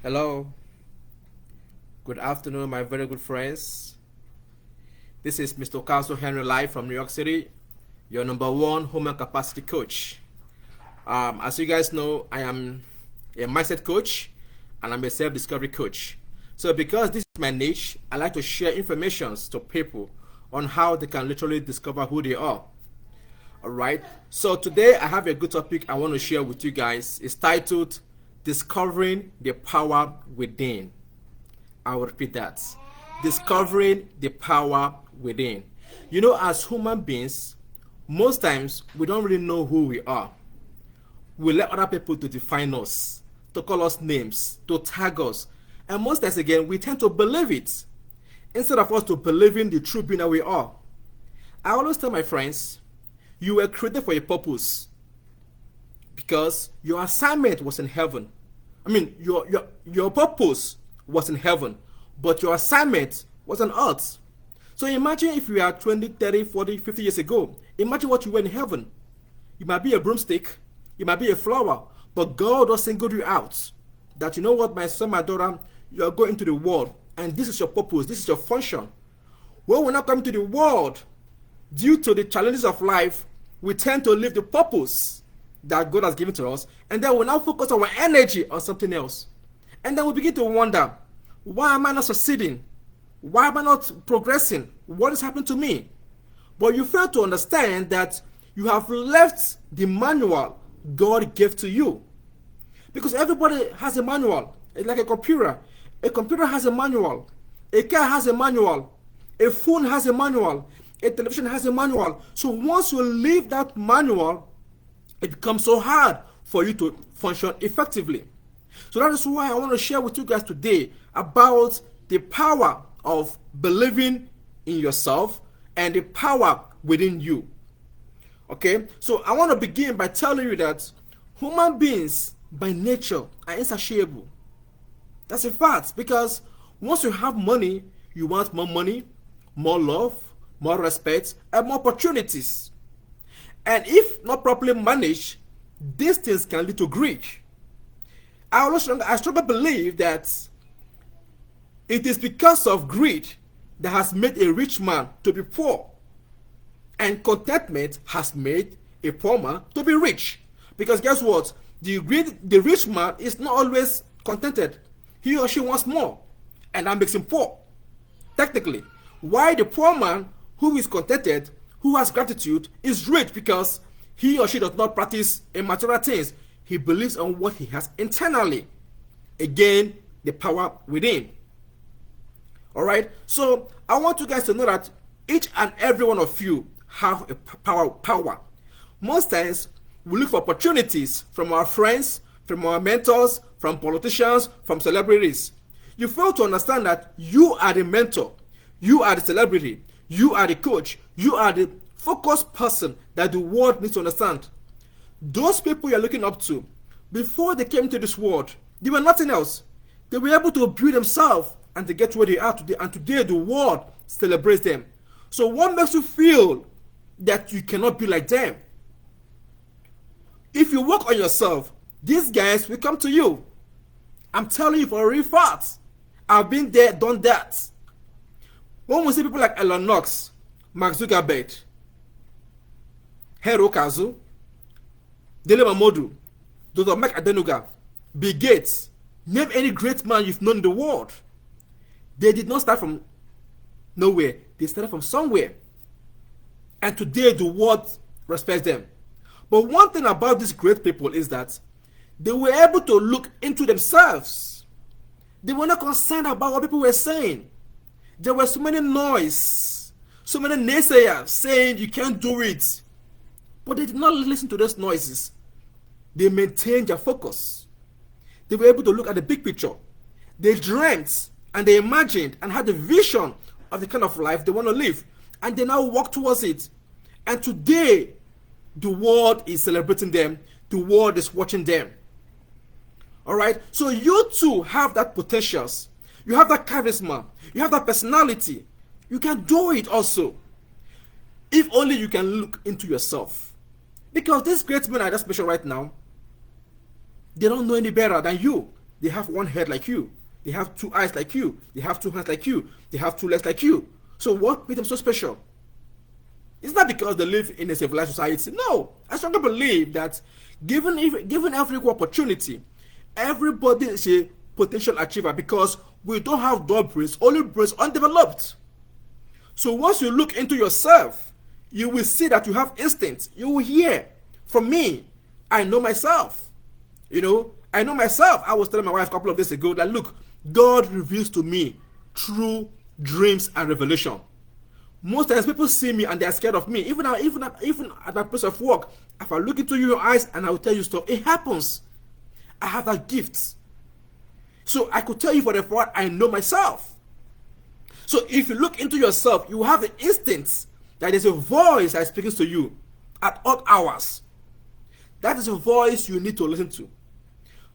Hello, good afternoon, my very good friends. This is Mr. Ukazu Henry live from New York City, your number one human capacity coach. As you guys know, I am a mindset coach and I'm a self discovery coach. So, because this is my niche, I like to share information to people on how they can literally discover who they are. All right. So, today I have a good topic I want to share with you guys. It's titled Discovering the Power Within. I will repeat that. Discovering the power within. You know, as human beings, most times we don't really know who we are. We let other people to define us, to call us names, to tag us. And most times again, we tend to believe it instead of us to believing the true being that we are. I always tell my friends, you were created for a purpose because your assignment was in heaven. I mean, your purpose was in heaven, but your assignment was on earth. So imagine if you are 20, 30, 40, 50 years ago. Imagine what you were in heaven. You might be a broomstick, you might be a flower, but God will single you out. That you know what, my son, my daughter, you are going to the world, and this is your purpose, this is your function. When we're not coming to the world, due to the challenges of life, we tend to leave the purpose that God has given to us, and then we now focus our energy on something else. And then we begin to wonder, why am I not succeeding? Why am I not progressing? What is happening to me? But you fail to understand that you have left the manual God gave to you. Because everybody has a manual. It's like a computer. A computer has a manual. A car has a manual. A phone has a manual. A television has a manual. So once you leave that manual, it becomes so hard for you to function effectively. So that is why I want to share with you guys today about the power of believing in yourself and the power within you. Okay, so I want to begin by telling you that human beings by nature are insatiable. That's a fact, because once you have money, you want more money, more love, more respect, and more opportunities. And if not properly managed, these things can lead to greed. I strongly believe that it is because of greed that has made a rich man to be poor, and contentment has made a poor man to be rich. Because guess what? The rich man is not always contented. He or she wants more, and that makes him poor. Technically, why the poor man who is contented, who has gratitude, is rich because he or she does not practice immaterial things. He believes on what he has internally. Again, the power within. Alright, so I want you guys to know that each and every one of you have a power. Most times, we look for opportunities from our friends, from our mentors, from politicians, from celebrities. You fail to understand that you are the mentor, you are the celebrity, you are the coach, you are the focused person that the world needs to understand. Those people you're looking up to, before they came to this world, they were nothing else. They were able to build themselves and to get where they are today, and today the world celebrates them. So what makes you feel that you cannot be like them? If you work on yourself, these guys will come to you. I'm telling you for a real fact. I've been there, done that. When we see people like Elon Musk, Mark Zuckerberg, Ukazu, Dele Mamodu, Dr. Mike Adenuga, Bill Gates, name any great man you've known in the world. They did not start from nowhere. They started from somewhere. And today the world respects them. But one thing about these great people is that they were able to look into themselves. They were not concerned about what people were saying. There was so many noise, so many naysayers saying you can't do it. But they did not listen to those noises. They maintained their focus. They were able to look at the big picture. They dreamt and they imagined and had a vision of the kind of life they want to live. And they now walk towards it. And today, the world is celebrating them. The world is watching them. Alright? So you too have that potentials. You have that charisma. You have that personality. You can do it also. If only you can look into yourself. Because these great men I just mentioned right now, they don't know any better than you. They have one head like you. They have two eyes like you. They have two hands like you. They have two legs like you. So what made them so special? It's not because they live in a civilized society. No, I strongly believe that given every equal opportunity, everybody is a potential achiever because we don't have dull brains, only brains undeveloped. So once you look into yourself, you will see that you have instincts. You will hear from me. I know myself. I know myself. I was telling my wife a couple of days ago that look, God reveals to me through dreams and revelation. Most times people see me and they are scared of me. Even at my place of work, if I look into your eyes and I will tell you stuff, it happens. I have that gift. So I could tell you for the fact I know myself. So if you look into yourself, you have the instinct that there's a voice that is speaking to you at odd hours. That is a voice you need to listen to.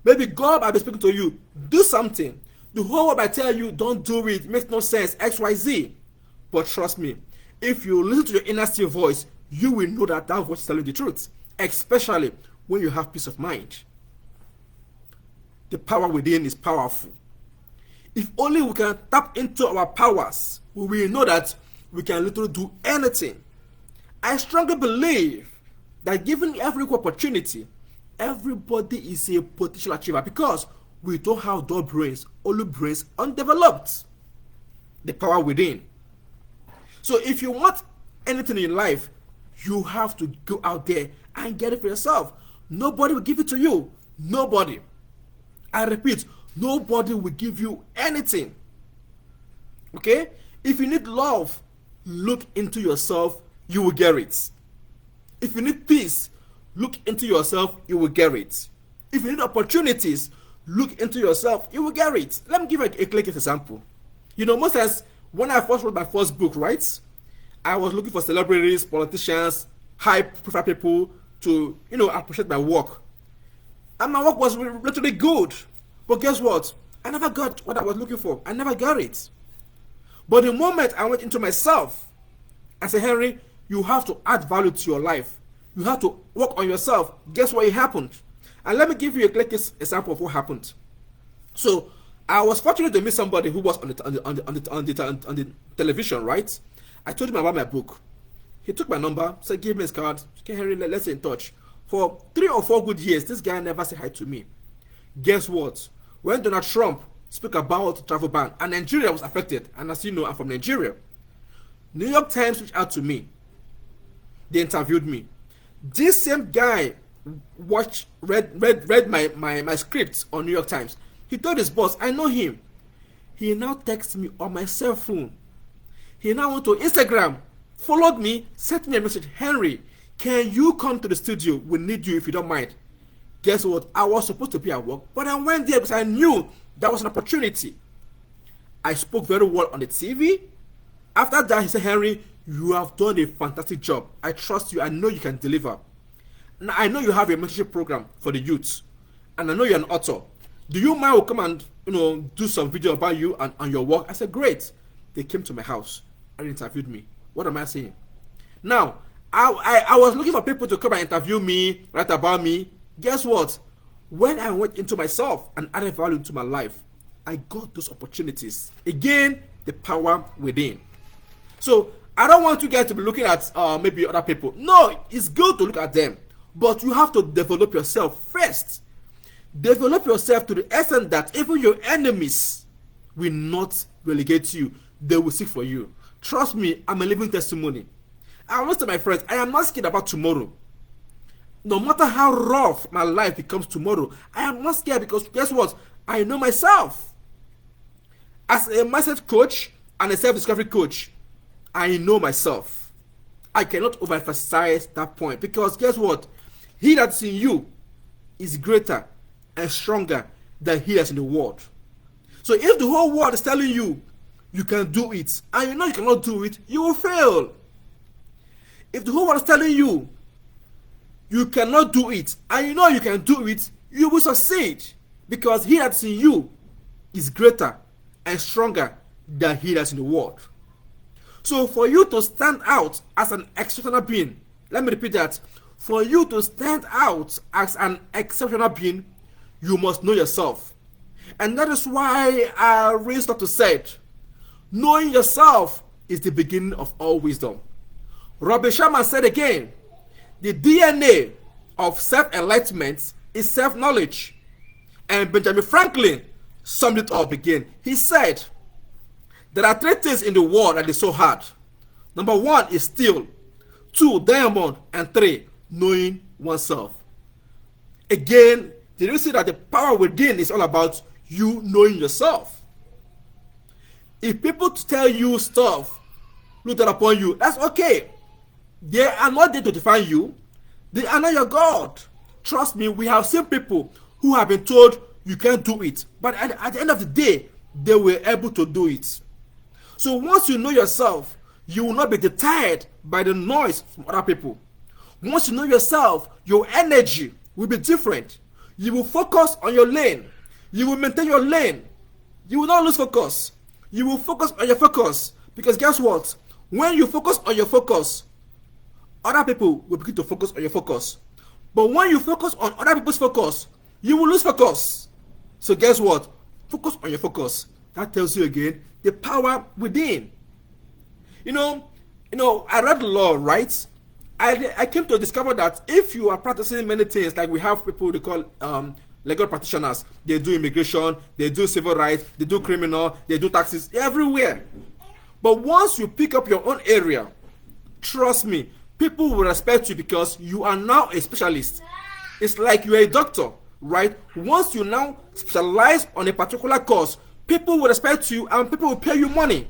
Maybe God might be speaking to you, do something. The whole world might tell you, don't do it, makes no sense, X, Y, Z. But trust me, if you listen to your inner still voice, you will know that that voice is telling the truth, especially when you have peace of mind. The power within is powerful. If only we can tap into our powers, we will know that we can literally do anything. I strongly believe that given every opportunity, everybody is a potential achiever because we don't have dull brains, only brains undeveloped. The power within. So if you want anything in life, you have to go out there and get it for yourself. Nobody will give it to you. Nobody. I repeat, nobody will give you anything. Okay? If you need love, look into yourself, you will get it. If you need peace, look into yourself, you will get it. If you need opportunities, look into yourself, you will get it. Let me give you a quick example. Most times, when I first wrote my first book, right, I was looking for celebrities, politicians, high-profile people to, appreciate my work. And my work was literally good. But guess what? I never got what I was looking for. I never got it. But the moment I went into myself, I said, Henry, you have to add value to your life. You have to work on yourself. Guess what happened? And let me give you a quick example of what happened. So I was fortunate to meet somebody who was on the television, right? I told him about my book. He took my number, said, give me his card. Okay, Henry, let's stay in touch. For 3 or 4 good years, this guy never said hi to me. Guess what? When Donald Trump spoke about travel ban, and Nigeria was affected, and as you know, I'm from Nigeria, New York Times reached out to me. They interviewed me. This same guy read my script on New York Times. He told his boss, I know him. He now texts me on my cell phone. He now went to Instagram, followed me, sent me a message, Henry, can you come to the studio? We need you if you don't mind. Guess what? I was supposed to be at work, but I went there because I knew that was an opportunity. I spoke very well on the TV. After that, he said, Henry, you have done a fantastic job. I trust you. I know you can deliver. Now, I know you have a mentorship program for the youth, and I know you're an author. Do you mind will come and do some video about you and your work? I said, great. They came to my house and interviewed me. What am I saying? Now, I was looking for people to come and interview me, write about me. Guess what? When I went into myself and added value to my life, I got those opportunities. Again, the power within. So I don't want you guys to be looking at maybe other people. No, it's good to look at them, but you have to develop yourself first. Develop yourself to the extent that even your enemies will not relegate you. They will seek for you. Trust me, I'm a living testimony. I always tell my friends, I am not scared about tomorrow. No matter how rough my life becomes tomorrow, I am not scared because guess what? I know myself. As a mindset coach and a self-discovery coach, I know myself. I cannot overemphasize that point because guess what? He that's in you is greater and stronger than he that's in the world. So if the whole world is telling you you can do it and you know you cannot do it, you will fail. If the whole world is telling you you cannot do it and you know you can do it, you will succeed because he that's in you is greater and stronger than he that's in the world. So for you to stand out as an exceptional being, let me repeat that. For you to stand out as an exceptional being, you must know yourself. And that is why Aristotle said, knowing yourself is the beginning of all wisdom. Robin Sharma said again, the DNA of self-enlightenment is self-knowledge. And Benjamin Franklin summed it up again. He said, there are 3 things in the world that is so hard. Number 1 is steel, 2, diamond, and 3, knowing oneself. Again, did you see that the power within is all about you knowing yourself? If people tell you stuff, look down upon you, that's okay. They are not there to define you. They are not your God. Trust me, we have seen people who have been told you can't do it. But at the end of the day, they were able to do it. So once you know yourself, you will not be deterred by the noise from other people. Once you know yourself, your energy will be different. You will focus on your lane. You will maintain your lane. You will not lose focus. You will focus on your focus. Because guess what? When you focus on your focus, other people will begin to focus on your focus. But when you focus on other people's focus, you will lose focus. So guess what? Focus on your focus. That tells you again the power within. You know, I read the law, right? I came to discover that if you are practicing many things, like we have people they call legal practitioners, they do immigration, they do civil rights, they do criminal, they do taxes, everywhere. But once you pick up your own area, trust me, people will respect you because you are now a specialist. It's like you are a doctor, right? Once you now specialize on a particular course, people will respect you and people will pay you money.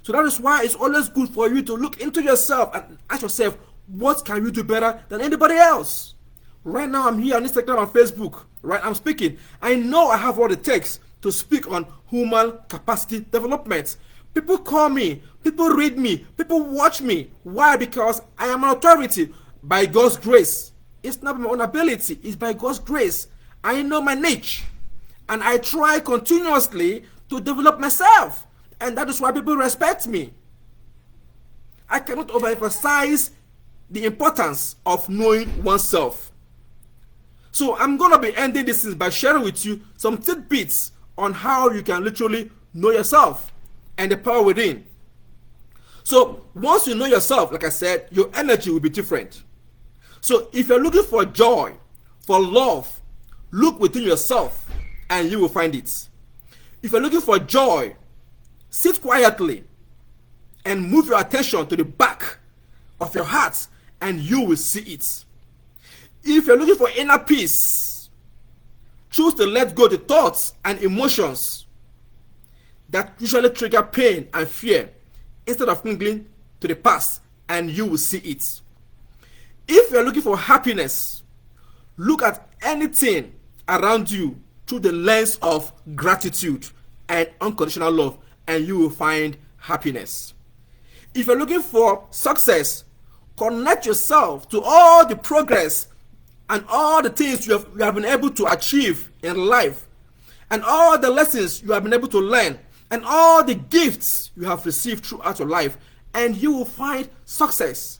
So that is why it's always good for you to look into yourself and ask yourself, what can you do better than anybody else? Right now I'm here on Instagram and Facebook, right? I'm speaking. I know I have what it takes to speak on human capacity development. People call me, people read me, people watch me. Why? Because I am an authority by God's grace. It's not my own ability, it's by God's grace. I know my niche and I try continuously to develop myself. And that is why people respect me. I cannot overemphasize the importance of knowing oneself. So I'm going to be ending this by sharing with you some tidbits on how you can literally know yourself and the power within. So once you know yourself, like I said, your energy will be different. So if you're looking for joy, for love, look within yourself and you will find it. If you're looking for joy, sit quietly and move your attention to the back of your heart and you will see it. If you're looking for inner peace, choose to let go of the thoughts and emotions that usually trigger pain and fear instead of clinging to the past and you will see it. If you're looking for happiness, look at anything around you through the lens of gratitude and unconditional love and you will find happiness. If you're looking for success, connect yourself to all the progress and all the things you have been able to achieve in life and all the lessons you have been able to learn and all the gifts you have received throughout your life and you will find success.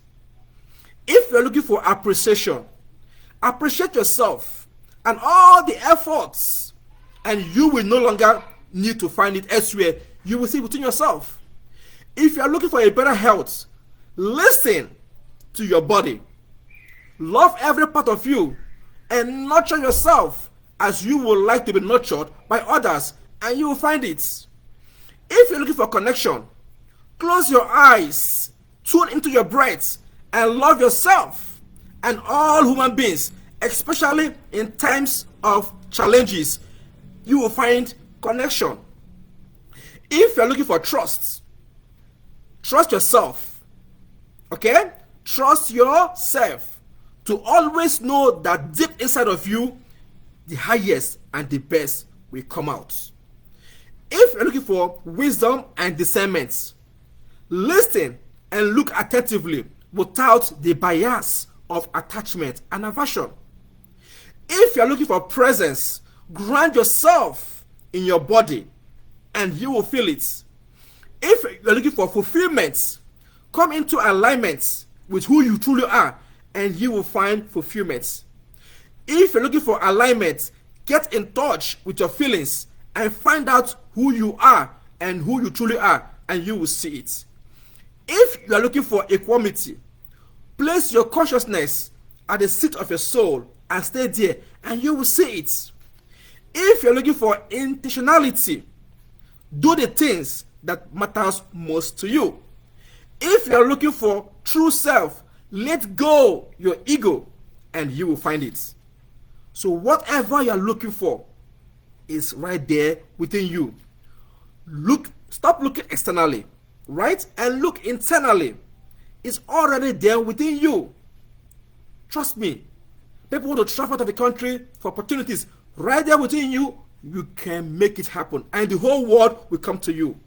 If you're looking for appreciation, appreciate yourself and all the efforts and you will no longer need to find it elsewhere. You will see it within yourself. If you are looking for a better health, listen to your body. Love every part of you and nurture yourself as you would like to be nurtured by others and you will find it. If you're looking for connection, close your eyes, tune into your breath and love yourself and all human beings, especially in times of challenges. You will find connection. If you're looking for trust, trust yourself. Okay? Trust yourself to always know that deep inside of you, the highest and the best will come out. If you're looking for wisdom and discernment, listen and look attentively without the bias of attachment and aversion. If you're looking for presence, ground yourself in your body and you will feel it. If you're looking for fulfillment, come into alignment with who you truly are and you will find fulfillment. If you're looking for alignment, Get in touch with your feelings and find out who you are and who you truly are, and you will see it. If you are looking for equanimity, place your consciousness at the seat of your soul and stay there, and you will see it. If you're looking for intentionality, do the things that matters most to you. If you're looking for true self, let go your ego, and you will find it. So whatever you're looking for is right there within you. Stop looking externally, right? And look internally. It's already there within you. Trust me. People want to travel out of the country for opportunities. Right there within you, you can make it happen. And the whole world will come to you.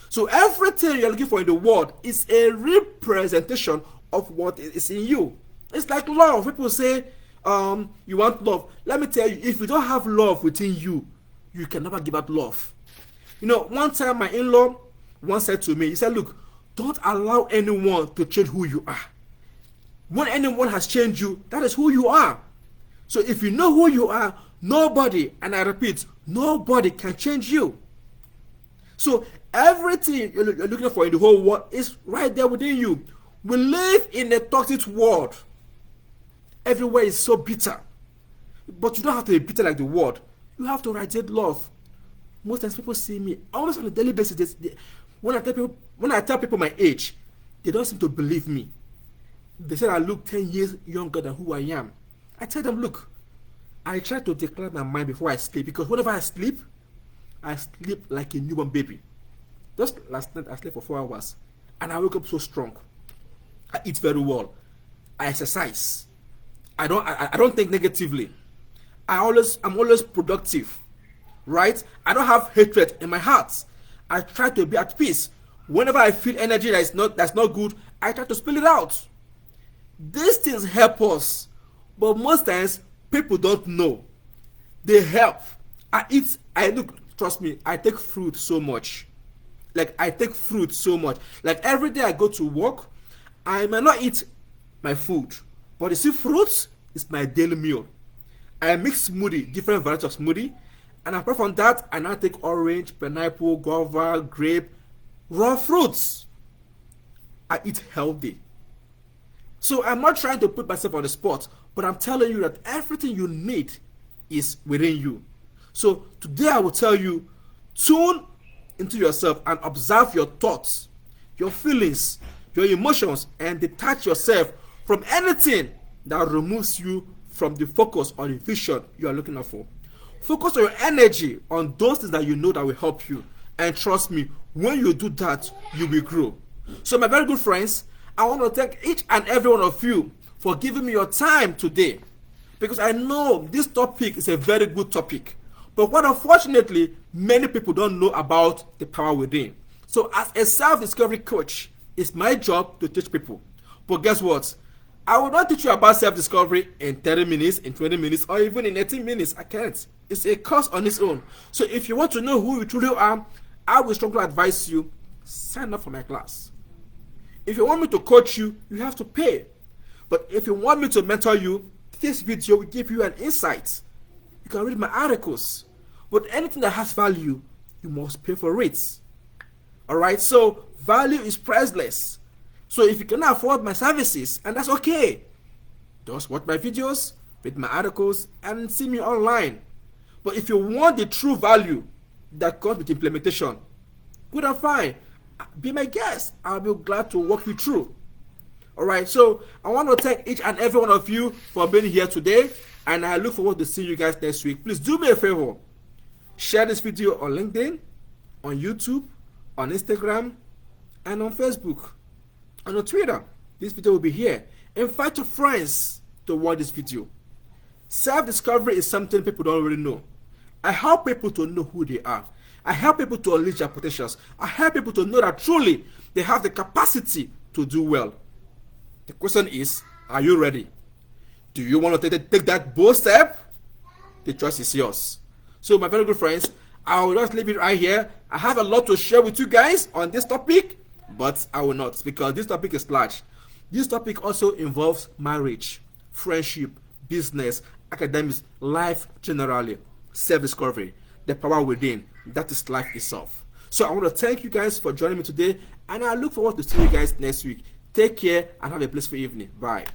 So everything you're looking for in the world is a representation of what is in you. It's like love. People say, you want love. Let me tell you, if you don't have love within you, you can never give out love. You know, one time my in-law once said to me, he said, look, don't allow anyone to change who you are. When anyone has changed you, that is who you are. So if you know who you are, nobody, and I repeat, nobody can change you. So everything you're looking for in the whole world is right there within you. We live in a toxic world. Everywhere is so bitter. But you don't have to be bitter like the world. You have to radiate love. Most times people see me almost on a daily basis. When I tell people my age, they don't seem to believe me. They say I look 10 years younger than who I am. I tell them, look, I try to declare my mind before I sleep, because whenever I sleep like a newborn baby. Just last night I slept for 4 hours and I woke up so strong. I eat very well. I exercise. I don't think negatively. I'm always productive. Right? I don't have hatred in my heart. I try to be at peace. Whenever I feel energy that's not good, I try to spill it out. These things help us, but most times people don't know. They help. Trust me, I take fruit so much. Like every day I go to work, I might not eat my food, but you see, fruits is my daily meal. I mix smoothie, different varieties of smoothie, and apart from that, I now take orange, pineapple, guava, grape, raw fruits. I eat healthy. So I'm not trying to put myself on the spot, but I'm telling you that everything you need is within you. So today I will tell you, tune into yourself and observe your thoughts, your feelings, your emotions, and detach yourself from anything that removes you from the focus or the vision you are looking out for. Focus your energy on those things that you know that will help you. And trust me, when you do that, you will grow. So my very good friends, I want to thank each and every one of you for giving me your time today. Because I know this topic is a very good topic. But what unfortunately, many people don't know about the power within. So as a self-discovery coach, it's my job to teach people. But guess what? I will not teach you about self-discovery in 30 minutes, in 20 minutes, or even in 18 minutes. I can't. It's a course on its own. So if you want to know who you truly are, I will strongly advise you, sign up for my class. If you want me to coach you, you have to pay. But if you want me to mentor you, this video will give you an insight. You can read my articles. But anything that has value, you must pay for it. Alright, so value is priceless. So if you cannot afford my services, and that's okay, just watch my videos, read my articles, and see me online. But if you want the true value that comes with implementation, good and fine, be my guest. I'll be glad to walk you through. Alright, so I want to thank each and every one of you for being here today, and I look forward to seeing you guys next week. Please do me a favor. Share this video on LinkedIn, on YouTube, on Instagram, and on Facebook, and on Twitter. This video will be here. Invite your friends to watch this video. Self-discovery is something people don't really know. I help people to know who they are. I help people to unleash their potentials. I help people to know that truly they have the capacity to do well. The question is, are you ready? Do you want to take that bold step? The choice is yours. So my very good friends, I will just leave it right here. I have a lot to share with you guys on this topic, but I will not, because this topic is large. This topic also involves marriage, friendship, business, academics, life generally. self-discovery, the power within. That is life itself. So I want to thank you guys for joining me today, and I look forward to seeing you guys next week. Take care and have a blissful evening. Bye.